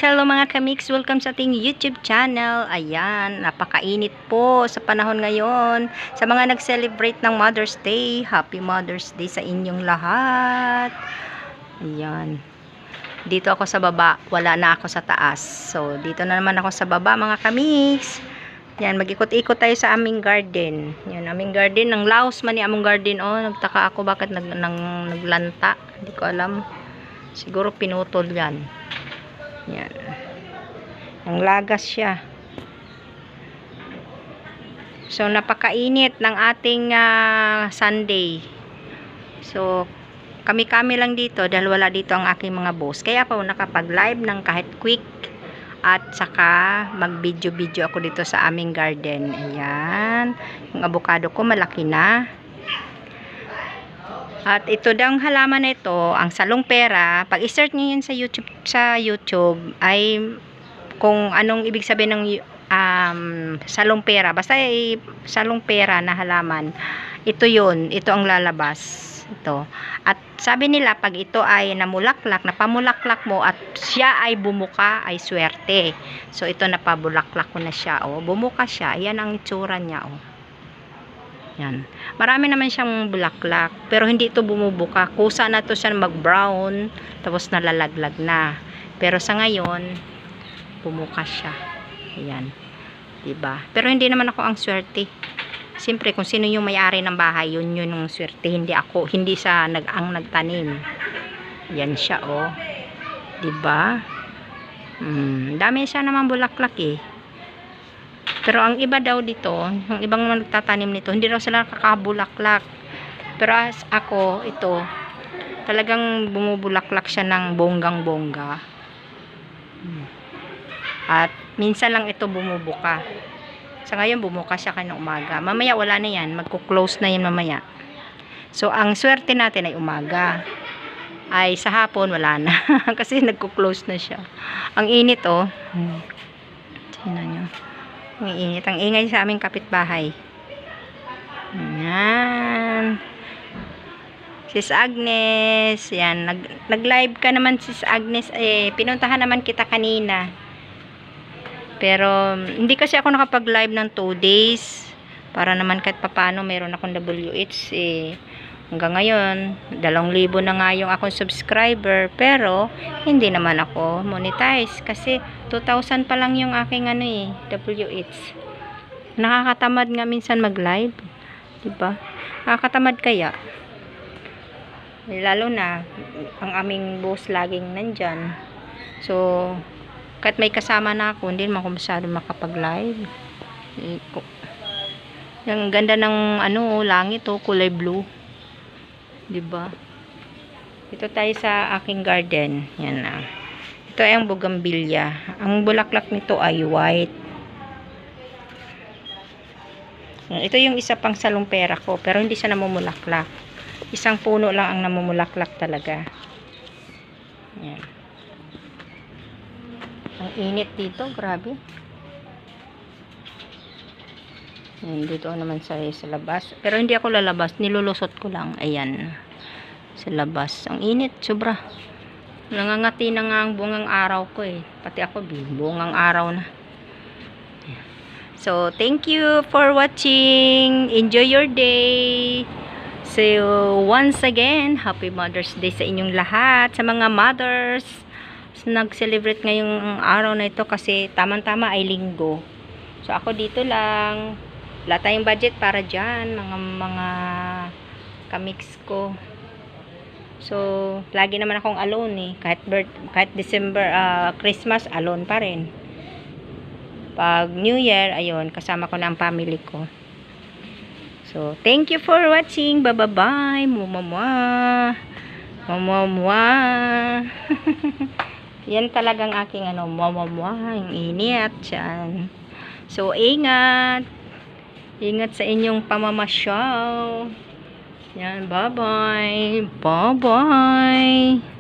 hello mga kamix, welcome sa ating YouTube channel. Ayan, napakainit po sa panahon ngayon. Sa mga nag-celebrate ng Mother's Day, Happy Mother's Day sa inyong lahat. Ayan, dito ako sa baba, wala na ako sa taas. So, dito na naman ako sa baba mga kamix. Yan, mag-ikot-ikot tayo sa aming garden. Yan, aming garden, ng Laos man ni among garden. Oh, nagtaka ako bakit naglanta. Hindi ko alam. Siguro pinutol yan. Yan. Ang lagas siya. So, napakainit ng ating Sunday. So, kami-kami lang dito dahil wala dito ang aking mga boss. Kaya ako nakapag-live ng kahit quick at saka mag-video-video ako dito sa aming garden. Ayan. Yung avocado ko malaki na. At ito daw ang halaman na ito, ang salong pera. Pag i-search niyo yan sa YouTube ay kung anong ibig sabihin ng salong pera. Basta salong pera na halaman. Ito yun, ito ang lalabas. Ito. At sabi nila pag ito ay namulaklak, napamulaklak mo at siya ay bumuka, ay swerte. So ito napabulaklak ko na siya. Oh, bumuka siya. Ayan ang itsura niya. Oh. Yan. Marami naman siyang bulaklak. Pero hindi ito bumubuka. Kusa na to siya mag-brown. Tapos nalalaglag na. Pero sa ngayon, bumuka siya. Ayan. Diba? Pero hindi naman ako ang swerte. Siyempre, kung sino yung may-ari ng bahay, yun ang swerte. Hindi ako. Hindi sa ang nagtanim. Yan siya, oh. Diba? Dami siya naman bulaklak, eh. Pero ang iba daw dito, yung ibang nagtatanim nito, hindi daw sila kakabulaklak. Pero as ako, ito, talagang bumubulaklak siya ng bonggang-bongga. At minsan lang ito bumubuka. Sa ngayon, bumuka siya kanina umaga. Mamaya wala na yan, magko-close na yan mamaya. So, ang swerte natin ay umaga. Ay sa hapon, wala na. Kasi nagko-close na siya. Ang init, oh. Tingnan nyo. Ang init. Ang ingay sa aming kapitbahay. Ayan. Sis Agnes. Yan. Nag-live ka naman, Sis Agnes. Pinuntahan naman kita kanina. Pero, hindi kasi ako nakapag-live ng 2 days. Para naman kahit papano, meron akong WH. Hanggang ngayon, 2,000 na nga yung akong subscriber. Pero, hindi naman ako monetize. Kasi, 2,000 pa lang yung aking WH. Nakakatamad nga minsan mag-live. Diba? Nakakatamad kaya. Lalo na, ang aming boss laging nandyan. So, kahit may kasama na ako, hindi naman ako masyado makapag-live. Yung ganda ng langit, kulay blue. Diba? Ito tayo sa aking garden. Yan na. Ito ay ang bougainvillea. Ang bulaklak nito ay white. Ito yung isa pang salong pera ko. Pero hindi siya namumulaklak. Isang puno lang ang namumulaklak talaga. Yan. Ang init dito. Grabe. Yan, dito naman sa labas. Pero hindi ako lalabas. Nilulusot ko lang. Ayan. Sa labas. Ang init. Sobra. Nangangati na nga ang bungang araw ko, eh. Pati ako, bungang araw na. So, thank you for watching. Enjoy your day. So, once again, Happy Mother's Day sa inyong lahat. Sa mga mothers, nag-celebrate ngayong araw na ito kasi tamang-tama ay linggo. So, ako dito lang. Wala tayong budget para dyan. Mga kamix ko. So, lagi naman akong alone, eh. Kahit December, Christmas, alone pa rin. Pag New Year, ayun, kasama ko na ang family ko. So, thank you for watching. Bye-bye. Mumamwa. Mumamwa. Yan talagang aking mumamwa. Yung init. Yan. So, ingat. Ingat sa inyong pamamasyaw. Yan, bye-bye. Bye-bye.